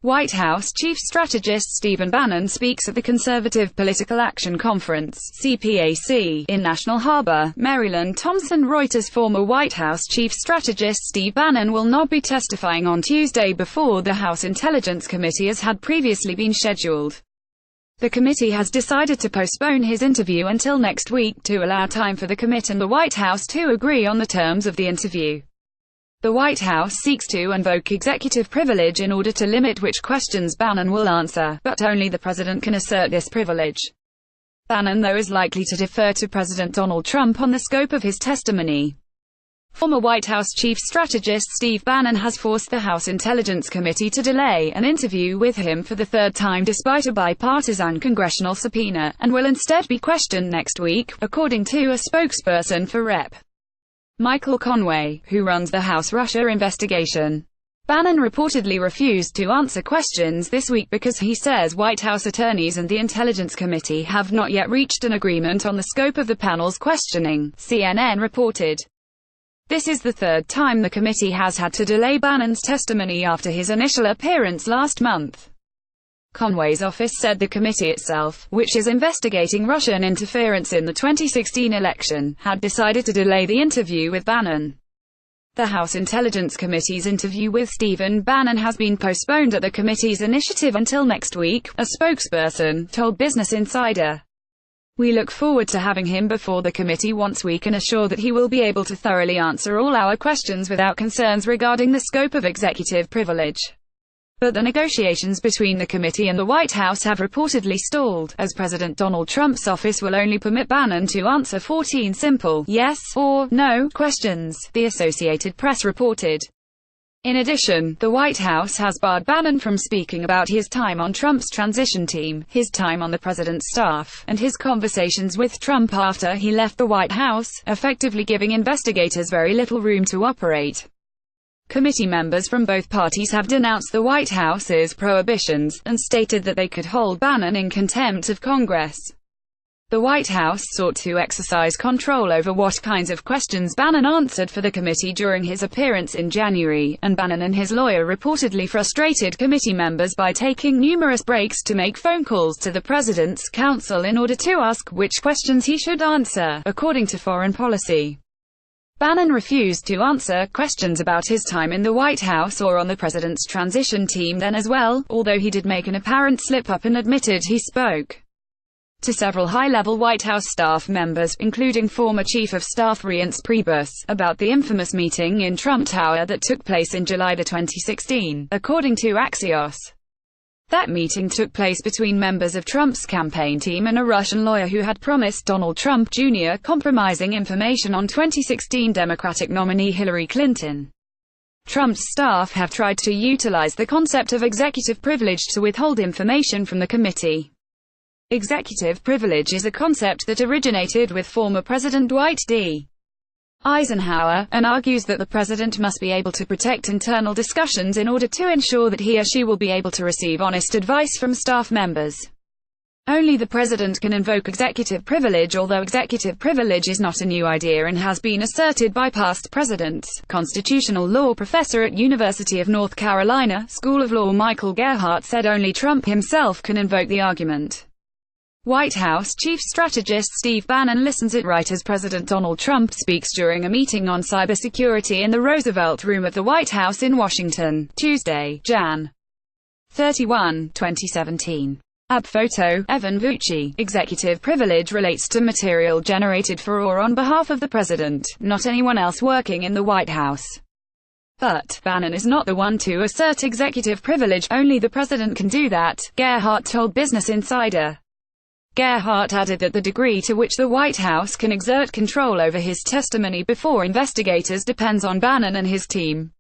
White House Chief Strategist Steve Bannon speaks at the Conservative Political Action Conference (CPAC) in National Harbor, Maryland. Thomson. Reuters. Former White House Chief Strategist Steve Bannon will not be testifying on Tuesday before the House Intelligence Committee as had previously been scheduled. The committee has decided to postpone his interview until next week to allow time for the committe and the White House to agree on the terms of the interview. The White House seeks to invoke executive privilege in order to limit which questions Bannon will answer, but only the president can assert this privilege. Bannon, though, is likely to defer to President Donald Trump on the scope of his testimony. Former White House Chief Strategist Steve Bannon has forced the House Intelligence Committee to delay an interview with him for the third time despite a bipartisan congressional subpoena, and will instead be questioned next week, according to a spokesperson for Rep. Conway, who runs the House Russia investigation. Bannon reportedly refused to answer questions this week because he says White House attorneys and the Intelligence Committee have not yet reached an agreement on the scope of the panel's questioning, CNN reported. This is the third time the committee has had to delay Bannon's testimony after his initial appearance last month. Conway's office said the committee itself, which is investigating Russian interference in the 2016 election, had decided to delay the interview with Bannon. The House Intelligence Committee's interview with Steve Bannon has been postponed at the committee's initiative until next week, a spokesperson told Business Insider. We look forward to having him before the committee once we can assure that he will be able to thoroughly answer all our questions without concerns regarding the scope of executive privilege. But the negotiations between the committee and the White House have reportedly stalled, as President Donald Trump's office will only permit Bannon to answer 14 simple yes or no questions, the Associated Press reported. In addition, the White House has barred Bannon from speaking about his time on Trump's transition team, his time on the president's staff, and his conversations with Trump after he left the White House, effectively giving investigators very little room to operate. Committee members from both parties have denounced the White House's prohibitions, and stated that they could hold Bannon in contempt of Congress. The White House sought to exercise control over what kinds of questions Bannon answered for the committee during his appearance in January, and Bannon and his lawyer reportedly frustrated committee members by taking numerous breaks to make phone calls to the president's counsel in order to ask which questions he should answer, according to Foreign Policy. Bannon refused to answer questions about his time in the White House or on the president's transition team then as well, although he did make an apparent slip-up and admitted he spoke to several high-level White House staff members, including former Chief of Staff Reince Priebus, about the infamous meeting in Trump Tower that took place in July 2016, according to Axios. That meeting took place between members of Trump's campaign team and a Russian lawyer who had promised Donald Trump Jr. compromising information on 2016 Democratic nominee Hillary Clinton. Trump's staff have tried to utilize the concept of executive privilege to withhold information from the committee. Executive privilege is a concept that originated with former President Dwight D. Eisenhower, and argues that the president must be able to protect internal discussions in order to ensure that he or she will be able to receive honest advice from staff members. Only the president can invoke executive privilege, although executive privilege is not a new idea and has been asserted by past presidents. Constitutional law professor at University of North Carolina School of Law Michael Gerhardt said only Trump himself can invoke the argument. White House Chief Strategist Steve Bannon listens at right as President Donald Trump speaks during a meeting on cybersecurity in the Roosevelt Room of the White House in Washington, Tuesday, Jan. 31, 2017. Ab photo, Evan Vucci. Executive privilege relates to material generated for or on behalf of the president, not anyone else working in the White House. But Bannon is not the one to assert executive privilege, only the president can do that, Gerhardt told Business Insider. Gerhardt added that the degree to which the White House can exert control over his testimony before investigators depends on Bannon and his team.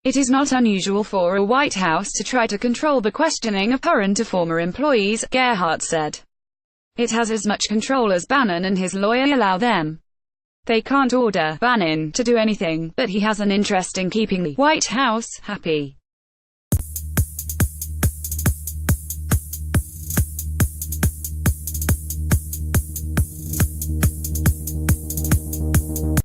It is not unusual for a White House to try to control the questioning of current or former employees, Gerhardt said. It has as much control as Bannon and his lawyer allow them. They can't order Bannon to do anything, but he has an interest in keeping the White House happy.